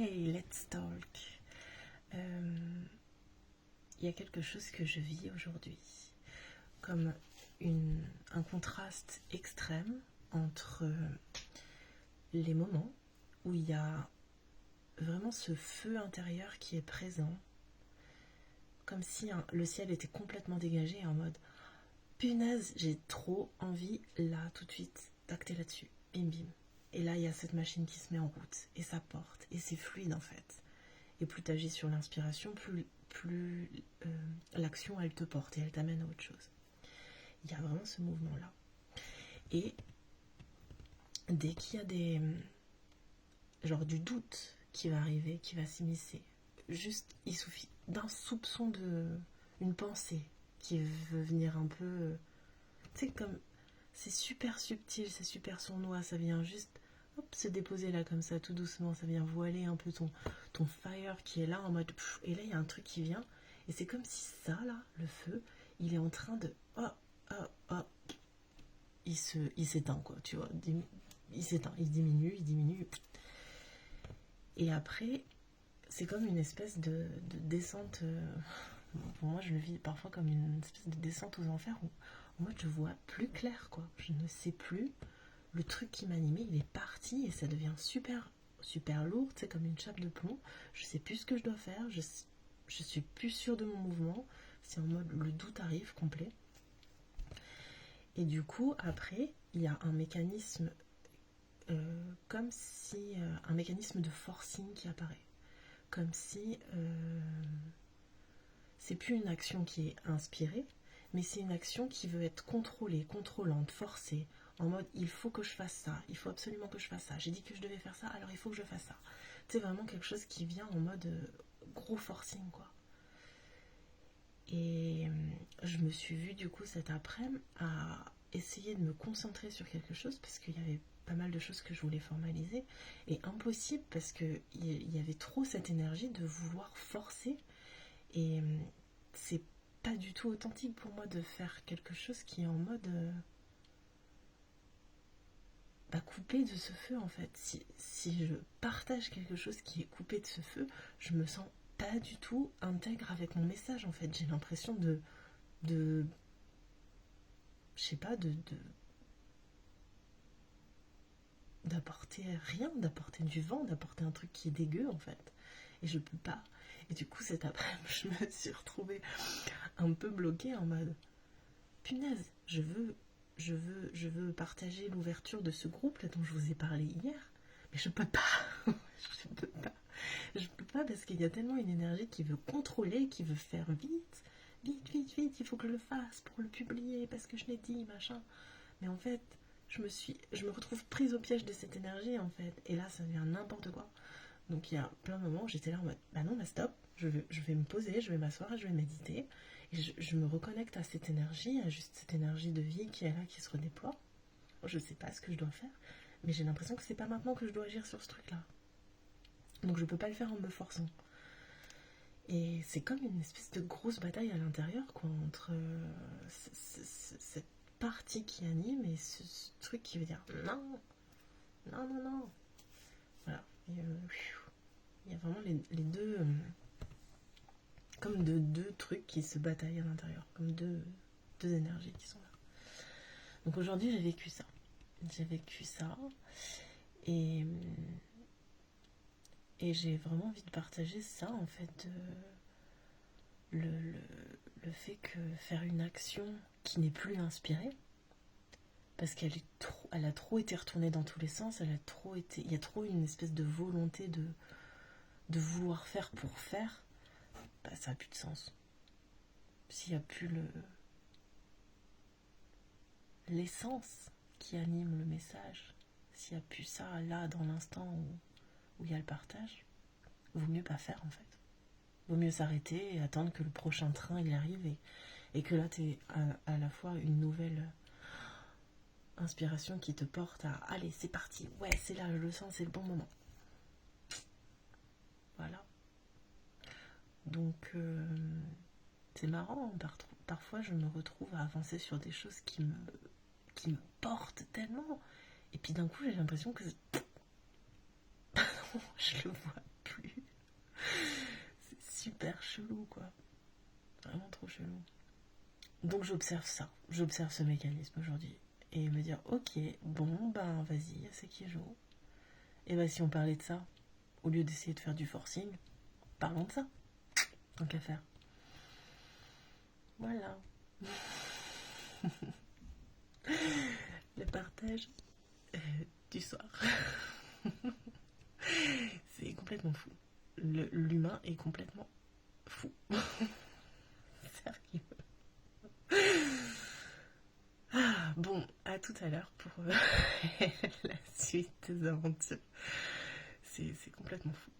let's talk. Il y a quelque chose que je vis aujourd'hui, comme un contraste extrême entre les moments où il y a vraiment ce feu intérieur qui est présent, comme si le ciel était complètement dégagé en mode punaise, j'ai trop envie là tout de suite d'acter là-dessus, bim bim. Et là il y a cette machine qui se met en route et ça porte et c'est fluide en fait. Et plus tu agis sur l'inspiration, plus l'action elle te porte et elle t'amène à autre chose. Il y a vraiment ce mouvement là. Et dès qu'il y a genre du doute qui va arriver, qui va s'immiscer, juste il suffit d'un soupçon une pensée qui veut venir un peu, tu sais, comme c'est super subtil, c'est super sournois, ça vient juste se déposer là comme ça tout doucement, ça vient voiler un peu ton fire qui est là en mode pff, et là il y a un truc qui vient et c'est comme si ça là, le feu, il est en train de il s'éteint quoi, tu vois, il s'éteint, il diminue et après c'est comme une espèce de descente. Pour moi, je le vis parfois comme une espèce de descente aux enfers où en mode je vois plus clair quoi. Je ne sais plus. Le truc qui m'animait, il est parti et ça devient super lourd, c'est comme une chape de plomb. Je sais plus ce que je dois faire. Je suis plus sûre de mon mouvement. C'est en mode le doute arrive complet. Et du coup, après, il y a un mécanisme comme si un mécanisme de forcing qui apparaît. Comme si c'est plus une action qui est inspirée, mais c'est une action qui veut être contrôlée, contrôlante, forcée, en mode il faut que je fasse ça, il faut absolument que je fasse ça, j'ai dit que je devais faire ça, alors il faut que je fasse ça. C'est vraiment quelque chose qui vient en mode gros forcing quoi. Et je me suis vue du coup cet après-midi à essayer de me concentrer sur quelque chose parce qu'il y avait pas mal de choses que je voulais formaliser et impossible parce qu'il y avait trop cette énergie de vouloir forcer. Et c'est pas du tout authentique pour moi de faire quelque chose qui est en mode coupé de ce feu en fait. Si je partage quelque chose qui est coupé de ce feu, je me sens pas du tout intègre avec mon message en fait. J'ai l'impression de je sais pas, d'apporter rien, d'apporter du vent, d'apporter un truc qui est dégueu en fait. Et je peux pas. Et du coup cet après-midi, je me suis retrouvée un peu bloquée en mode punaise, je veux partager l'ouverture de ce groupe là dont je vous ai parlé hier, mais je peux pas. Je peux pas parce qu'il y a tellement une énergie qui veut contrôler, qui veut faire vite, il faut que je le fasse pour le publier parce que je l'ai dit, machin. Mais en fait, je me retrouve prise au piège de cette énergie en fait, et là ça devient n'importe quoi. Donc il y a plein de moments où j'étais là en mode bah non, stop, je vais me poser, je vais m'asseoir et je vais méditer. Et je me reconnecte à cette énergie, à juste cette énergie de vie qui est là, qui se redéploie. Je sais pas ce que je dois faire, mais j'ai l'impression que c'est pas maintenant que je dois agir sur ce truc-là. Donc je peux pas le faire en me forçant. Et c'est comme une espèce de grosse bataille à l'intérieur, quoi, entre cette partie qui anime et ce truc qui veut dire non. Voilà. Et, il y a vraiment les deux... comme deux trucs qui se bataillent à l'intérieur, comme deux énergies qui sont là. Donc aujourd'hui j'ai vécu ça et j'ai vraiment envie de partager ça en fait, le fait que faire une action qui n'est plus inspirée parce elle a trop été retournée dans tous les sens, il y a trop une espèce de volonté de vouloir faire pour faire, ça a plus de sens. S'il n'y a plus l'essence qui anime le message, s'il n'y a plus ça là dans l'instant où il y a le partage, vaut mieux pas faire en fait. Vaut mieux s'arrêter et attendre que le prochain train il arrive et que là t'es à la fois une nouvelle inspiration qui te porte à allez c'est parti, ouais c'est là, je le sens, c'est le bon moment. Voilà. Donc c'est marrant, parfois je me retrouve à avancer sur des choses qui me portent tellement et puis d'un coup j'ai l'impression que je le vois plus. super chelou, quoi. Vraiment trop chelou. Donc j'observe ça, j'observe ce mécanisme aujourd'hui. Et me dire, ok, bon, ben vas-y, c'est qui joue. Et ben si on parlait de ça, au lieu d'essayer de faire du forcing, parlons de ça. Tant qu'à faire. Voilà. Le partage du soir. C'est complètement fou. L'humain est complètement fou. Sérieux. Ah, bon, à tout à l'heure pour la suite des aventures. C'est complètement fou.